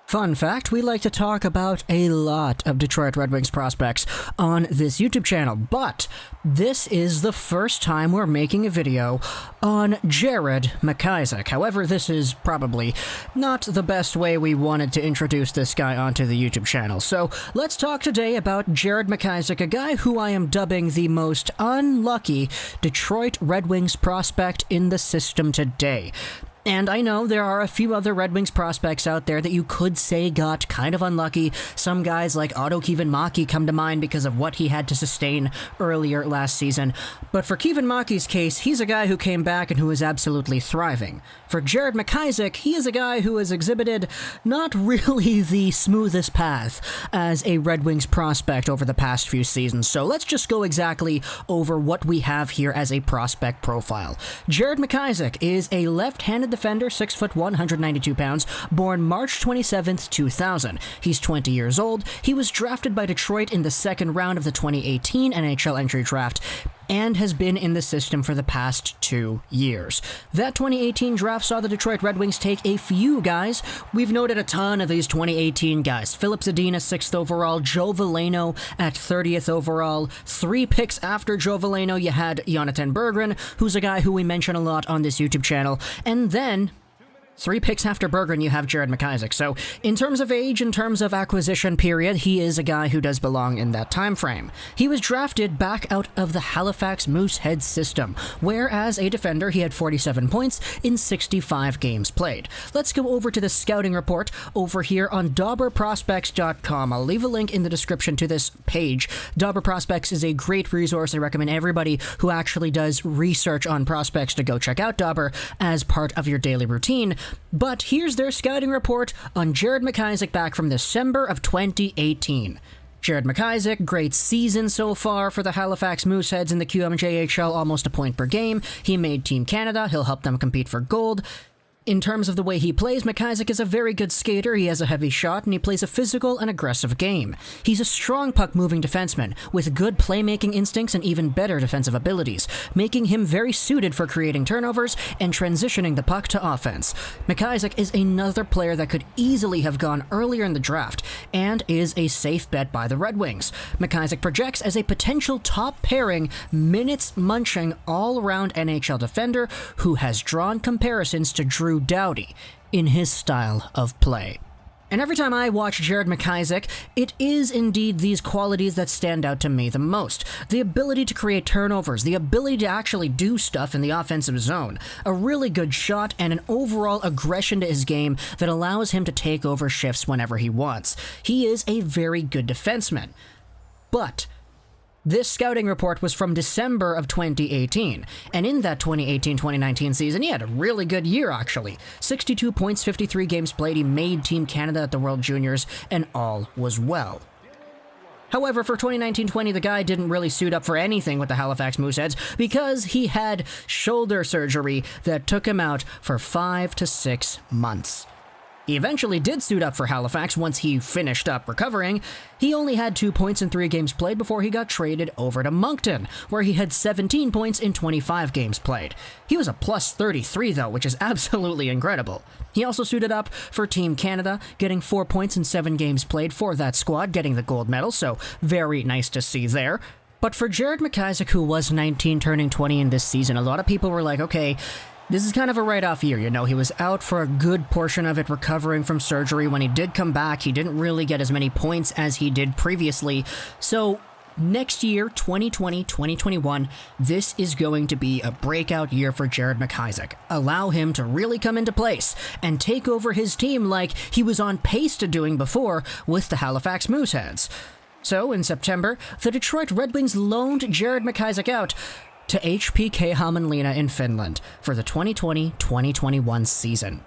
Fun fact, we like to talk about a lot of Detroit Red Wings prospects on this YouTube channel, but this is the first time we're making a video on Jared McIsaac. However, this is probably not the best way we wanted to introduce this guy onto the YouTube channel. So let's talk today about Jared McIsaac, a guy who I am dubbing the most unlucky Detroit Red Wings prospect in the system today. And I know there are a few other Red Wings prospects out there that you could say got kind of unlucky. Some guys like Otto Kivenmaki come to mind because of what he had to sustain earlier last season. But for Kivenmaki's case, he's a guy who came back and who is absolutely thriving. For Jared McIsaac, he is a guy who has exhibited not really the smoothest path as a Red Wings prospect over the past few seasons. So let's just go exactly over what we have here as a prospect profile. Jared McIsaac is a left-handed defender, 6'1", 192 pounds, born March 27th, 2000. He's 20 years old. He was drafted by Detroit in the second round of the 2018 NHL Entry Draft and has been in the system for the past 2 years. That 2018 draft saw the Detroit Red Wings take a few guys. We've noted a ton of these 2018 guys. Filip Zadina, 6th overall, Joe Veleno at 30th overall. 3 picks after Joe Veleno, you had Jonathan Berggren, who's a guy who we mention a lot on this YouTube channel. And then 3 picks after Berggren, you have Jared McIsaac. So in terms of age, in terms of acquisition period, he is a guy who does belong in that time frame. He was drafted back out of the Halifax Moosehead system, where as a defender, he had 47 points in 65 games played. Let's go over to the scouting report over here on DauberProspects.com. I'll leave a link in the description to this page. Dauber Prospects is a great resource. I recommend everybody who actually does research on prospects to go check out Dauber as part of your daily routine. But here's their scouting report on Jared McIsaac back from December of 2018. Jared McIsaac, great season so far for the Halifax Mooseheads in the QMJHL, almost a point per game. He made Team Canada. He'll help them compete for gold. In terms of the way he plays, McIsaac is a very good skater, he has a heavy shot, and he plays a physical and aggressive game. He's a strong puck-moving defenseman, with good playmaking instincts and even better defensive abilities, making him very suited for creating turnovers and transitioning the puck to offense. McIsaac is another player that could easily have gone earlier in the draft, and is a safe bet by the Red Wings. McIsaac projects as a potential top-pairing, minutes-munching, all-around NHL defender who has drawn comparisons to Drew Doughty in his style of play. And every time I watch Jared McIsaac, it is indeed these qualities that stand out to me the most. The ability to create turnovers, the ability to actually do stuff in the offensive zone, a really good shot, and an overall aggression to his game that allows him to take over shifts whenever he wants. He is a very good defenseman. But this scouting report was from December of 2018, and in that 2018-2019 season, he had a really good year, actually. 62 points, 53 games played, he made Team Canada at the World Juniors, and all was well. However, for 2019-20, the guy didn't really suit up for anything with the Halifax Mooseheads because he had shoulder surgery that took him out for 5 to 6 months. He eventually did suit up for Halifax once he finished up recovering. He only had 2 points in 3 games played before he got traded over to Moncton, where he had 17 points in 25 games played. He was a plus 33 though, which is absolutely incredible. He also suited up for Team Canada, getting 4 points in 7 games played for that squad, getting the gold medal, so very nice to see there. But for Jared McIsaac, who was 19 turning 20 in this season, a lot of people were like, okay, this is kind of a write-off year, you know. He was out for a good portion of it recovering from surgery. When he did come back, he didn't really get as many points as he did previously. So next year, 2020, 2021, this is going to be a breakout year for Jared McIsaac. Allow him to really come into place and take over his team like he was on pace to doing before with the Halifax Mooseheads. So in September, the Detroit Red Wings loaned Jared McIsaac out to HPK Hämeenlinna in Finland for the 2020-2021 season.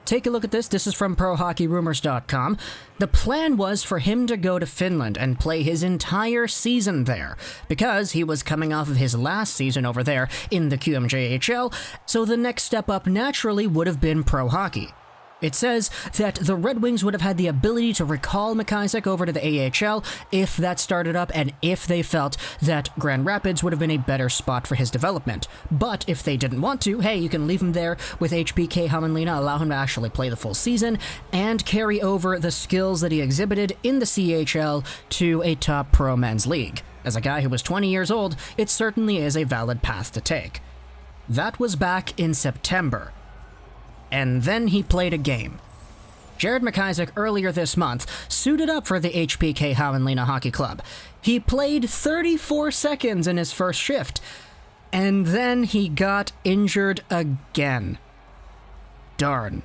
Take a look at this. This is from ProHockeyRumours.com. The plan was for him to go to Finland and play his entire season there, because he was coming off of his last season over there in the QMJHL, so the next step up naturally would have been pro hockey. It says that the Red Wings would have had the ability to recall McIsaac over to the AHL if that started up and if they felt that Grand Rapids would have been a better spot for his development. But if they didn't want to, hey, you can leave him there with HPK Hämeenlinna, allow him to actually play the full season, and carry over the skills that he exhibited in the CHL to a top pro men's league. As a guy who was 20 years old, it certainly is a valid path to take. That was back in September. And then he played a game. Jared McIsaac earlier this month suited up for the HPK Hämeenlinna Hockey Club. He played 34 seconds in his first shift, and then he got injured again. Darn.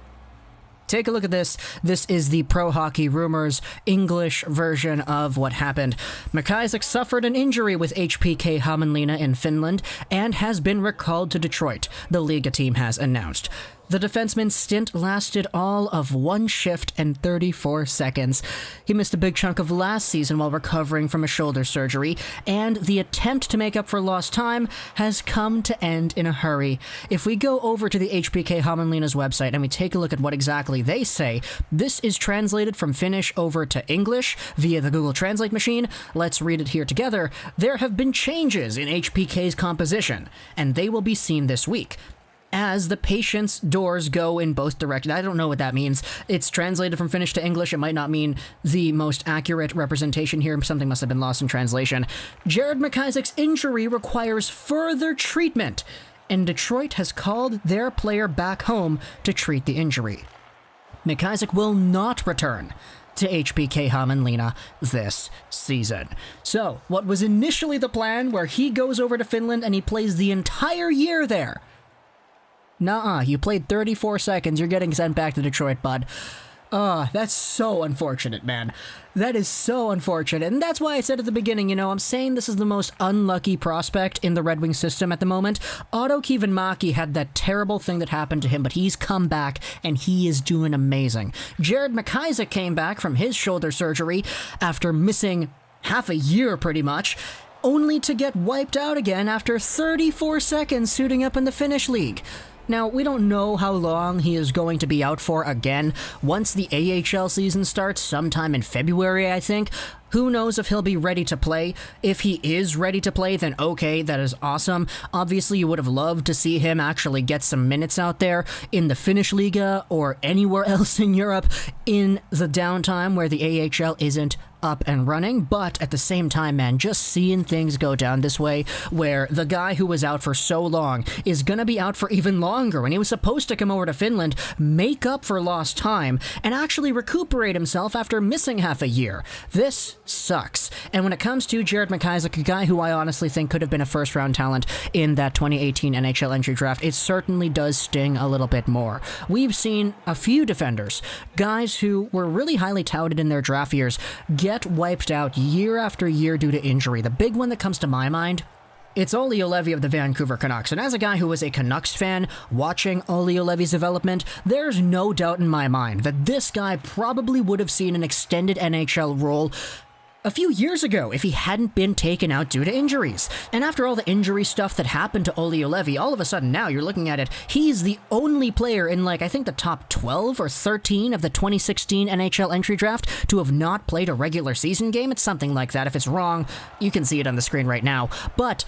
Take a look at this. This is the Pro Hockey Rumours English version of what happened. McIsaac suffered an injury with HPK Hämeenlinna in Finland and has been recalled to Detroit, the Liiga team has announced. The defenseman's stint lasted all of 1 shift and 34 seconds. He missed a big chunk of last season while recovering from a shoulder surgery, and the attempt to make up for lost time has come to end in a hurry. If we go over to the HPK Hämeenlinna's website and we take a look at what exactly they say, this is translated from Finnish over to English via the Google Translate machine. Let's read it here together. There have been changes in HPK's composition, and they will be seen this week. As the patient's doors go in both directions. I don't know what that means. It's translated from Finnish to English. It might not mean the most accurate representation here. Something must have been lost in translation. Jared McIsaac's injury requires further treatment, and Detroit has called their player back home to treat the injury. McIsaac will not return to HPK Hämeenlinna this season. So, what was initially the plan where he goes over to Finland and he plays the entire year there? Nuh-uh, you played 34 seconds, you're getting sent back to Detroit, bud. That's so unfortunate, man. That is so unfortunate, and that's why I said at the beginning, I'm saying this is the most unlucky prospect in the Red Wings system at the moment. Otto Kivenmaki had that terrible thing that happened to him, but he's come back, and he is doing amazing. Jared McIsaac came back from his shoulder surgery after missing half a year, pretty much, only to get wiped out again after 34 seconds suiting up in the Finnish League. Now, we don't know how long he is going to be out for again. Once the AHL season starts, sometime in February, I think. Who knows if he'll be ready to play? If he is ready to play, then okay, that is awesome. Obviously, you would have loved to see him actually get some minutes out there in the Finnish Liiga or anywhere else in Europe in the downtime where the AHL isn't up and running, but at the same time, man, just seeing things go down this way where the guy who was out for so long is gonna be out for even longer when he was supposed to come over to Finland, make up for lost time, and actually recuperate himself after missing half a year. This sucks. And when it comes to Jared McIsaac, a guy who I honestly think could have been a first-round talent in that 2018 NHL Entry Draft, it certainly does sting a little bit more. We've seen a few defenders, guys who were really highly touted in their draft years, get wiped out year after year due to injury. The big one that comes to my mind, it's Olli Juolevi of the Vancouver Canucks. And as a guy who was a Canucks fan watching Olli Juolevi's development, there's no doubt in my mind that this guy probably would have seen an extended NHL role a few years ago if he hadn't been taken out due to injuries. And after all the injury stuff that happened to Olli Juolevi, all of a sudden now you're looking at it, he's the only player in I think the top 12 or 13 of the 2016 NHL Entry Draft to have not played a regular season game. It's something like that. If it's wrong, you can see it on the screen right now. But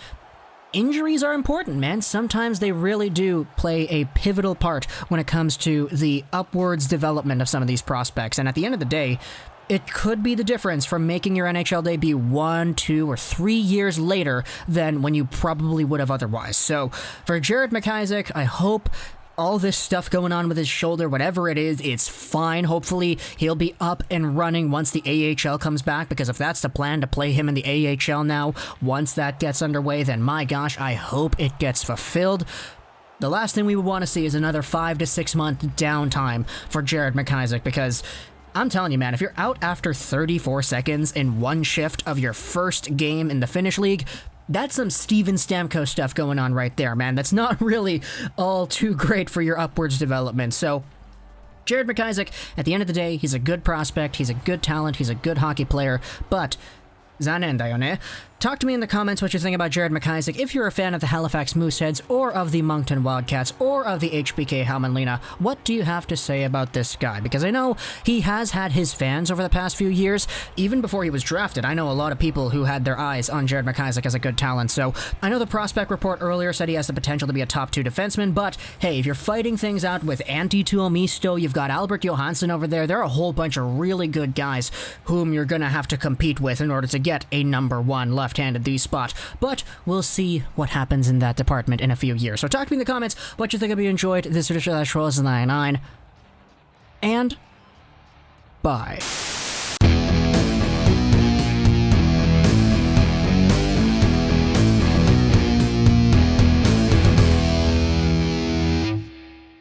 injuries are important, man. Sometimes they really do play a pivotal part when it comes to the upwards development of some of these prospects. And at the end of the day, it could be the difference from making your NHL debut 1, 2, or 3 years later than when you probably would have otherwise. So for Jared McIsaac, I hope all this stuff going on with his shoulder, whatever it is, it's fine. Hopefully he'll be up and running once the AHL comes back, because if that's the plan, to play him in the AHL now, once that gets underway, then my gosh, I hope it gets fulfilled. The last thing we would want to see is another 5 to 6 month downtime for Jared McIsaac, because I'm telling you, man, if you're out after 34 seconds in one shift of your first game in the Finnish League, that's some Steven Stamkos stuff going on right there, man. That's not really all too great for your upwards development. So Jared McIsaac, at the end of the day, he's a good prospect, he's a good talent, he's a good hockey player, but zanen da yo ne. Talk to me in the comments what you think about Jared McIsaac. If you're a fan of the Halifax Mooseheads, or of the Moncton Wildcats, or of the HBK Helmenlina, what do you have to say about this guy? Because I know he has had his fans over the past few years. Even before he was drafted, I know a lot of people who had their eyes on Jared McIsaac as a good talent. So I know the prospect report earlier said he has the potential to be a top 2 defenseman, but hey, if you're fighting things out with Antti Tuomisto, you've got Albert Johansson over there. There are a whole bunch of really good guys whom you're going to have to compete with in order to get a number 1 left-handed D spot, but we'll see what happens in that department in a few years. So talk to me in the comments what you think if you enjoyed this edition of Trolls 99, and bye.